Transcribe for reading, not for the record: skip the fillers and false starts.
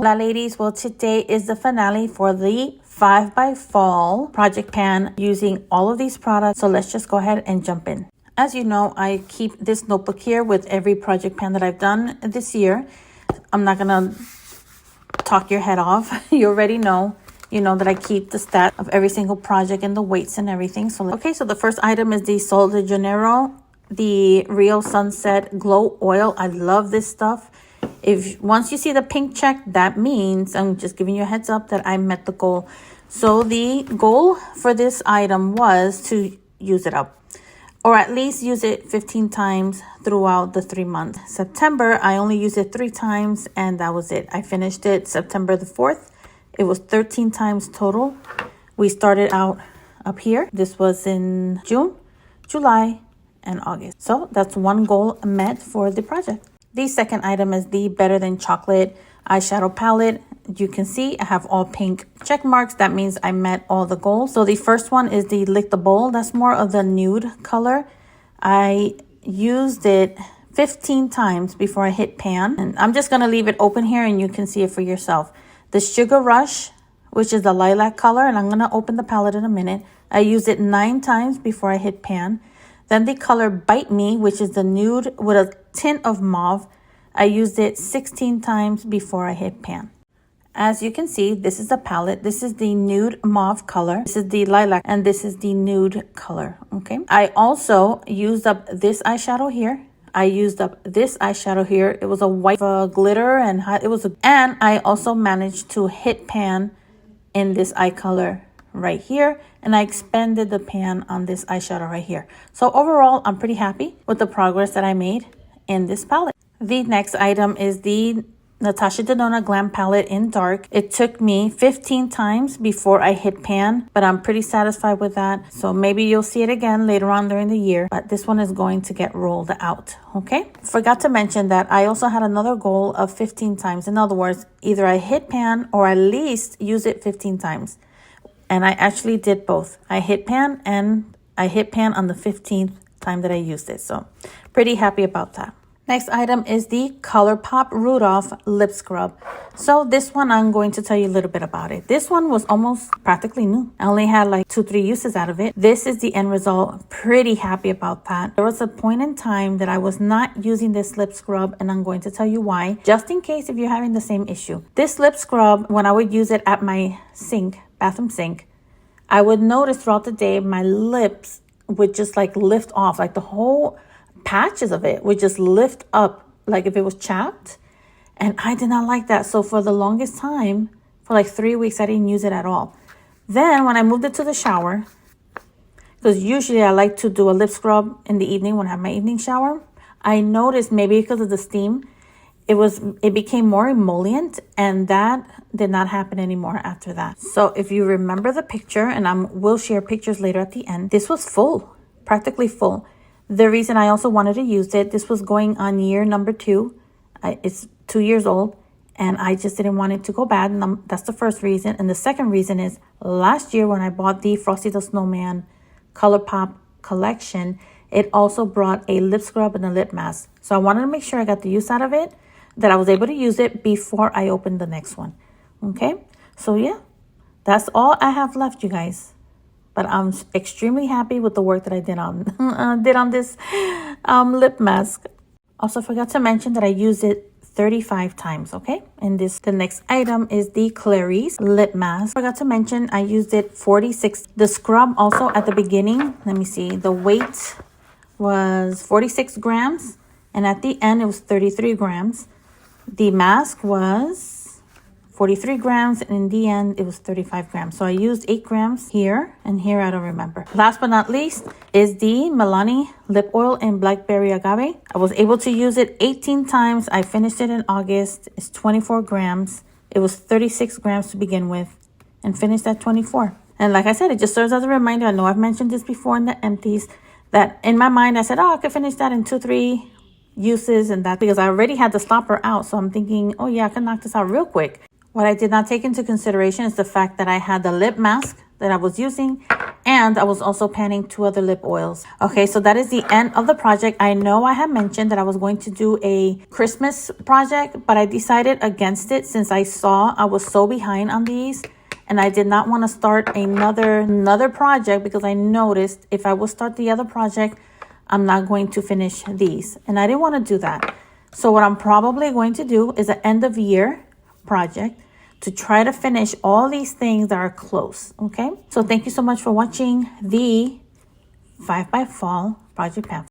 Hola ladies, well today is the finale for the 5 by Fall project pan using all of these products. So let's just go ahead and jump in. As you know, I keep this notebook here with every project pan that I've done this year. I'm not gonna talk your head off. You already know. You know that I keep the stat of every single project and the weights and everything. So the first item is the Sol de Janeiro, the Rio Sunset Glow Oil. I love this stuff. If once you see the pink check, that means I'm just giving you a heads up that I met the goal. So the goal for this item was to use it up, or at least use it 15 times throughout the 3 months. September, I only used it 3 times and that was it. I finished it September the 4th. It was 13 times total. We started out up here. This was in June, July, and August. So that's one goal met for the project. The second item is the Better Than Chocolate eyeshadow palette. You can see I have all pink check marks. That means I met all the goals. So the first one is the Lick the Bowl. That's more of the nude color. I used it 15 times before I hit pan. And I'm just going to leave it open here and you can see it for yourself. The Sugar Rush, which is the lilac color, and I'm going to open the palette in a minute. I used it 9 times before I hit pan. Then the color Bite Me, which is the nude with a tint of mauve. I used it 16 times before I hit pan. As you can see, this is the palette. This is the nude mauve color. This is the lilac, and this is the nude color, okay? I also used up this eyeshadow here. I used up this eyeshadow here. It was a white glitter, and and I also managed to hit pan in this eye color right here, and I expanded the pan on this eyeshadow right here. So overall, I'm pretty happy with the progress that I made in this palette. The next item is the Natasha Denona Glam Palette in Dark. It took me 15 times before I hit pan, but I'm pretty satisfied with that. So maybe you'll see it again later on during the year, but this one is going to get rolled out, okay? Forgot to mention that I also had another goal of 15 times. In other words, either I hit pan or at least use it 15 times. And I actually did both. I hit pan and I hit pan on the 15th time that I used it. So pretty happy about that. Next item is the ColourPop Rudolph Lip Scrub. So this one, I'm going to tell you a little bit about it. This one was almost practically new. I only had like 2-3 uses out of it. This is the end result. Pretty happy about that. There was a point in time that I was not using this lip scrub, and I'm going to tell you why, just in case if you're having the same issue. This lip scrub, when I would use it at my sink, bathroom sink, I would notice throughout the day my lips would just like lift off, like the whole patches of it would just lift up like if it was chapped, and I did not like that. So for the longest time, for like 3 weeks, I didn't use it at all. Then when I moved it to the shower, because usually I like to do a lip scrub in the evening when I have my evening shower, I noticed maybe because of the steam, it became more emollient, and that did not happen anymore after that. So if you remember the picture, and we'll share pictures later at the end, this was full, practically full. The reason I also wanted to use it, this was going on year number 2. It's 2 years old, and I just didn't want it to go bad. And that's the first reason. And the second reason is last year when I bought the Frosty the Snowman ColourPop collection, it also brought a lip scrub and a lip mask. So I wanted to make sure I got the use out of it, that I was able to use it before I opened the next one. Okay, so yeah, that's all I have left, you guys. But I'm extremely happy with the work that I did on this lip mask. Also forgot to mention that I used it 35 times, okay? And the next item is the Clarice lip mask. Forgot to mention I used it 46. The scrub also at the beginning, let me see, the weight was 46 grams, and at the end it was 33 grams. The mask was 43 grams, and in the end, it was 35 grams. So I used 8 grams here, and here I don't remember. Last but not least is the Milani Lip Oil in Blackberry Agave. I was able to use it 18 times. I finished it in August. It's 24 grams. It was 36 grams to begin with, and finished at 24. And like I said, it just serves as a reminder. I know I've mentioned this before in the empties, that in my mind, I said, oh, I could finish that in 2-3 uses, and that because I already had the stopper out. So I'm thinking, oh yeah, I can knock this out real quick. What I did not take into consideration is the fact that I had the lip mask that I was using, And I was also panning 2 other lip oils. Okay, so that is the end of the project. I know I had mentioned that I was going to do a Christmas project, but I decided against it since I saw I was so behind on these. And I did not want to start another project because I noticed if I would start the other project, I'm not going to finish these. And I didn't want to do that. So what I'm probably going to do is an end of year project to try to finish all these things that are close, okay? So thank you so much for watching the 5 by Fall project pan.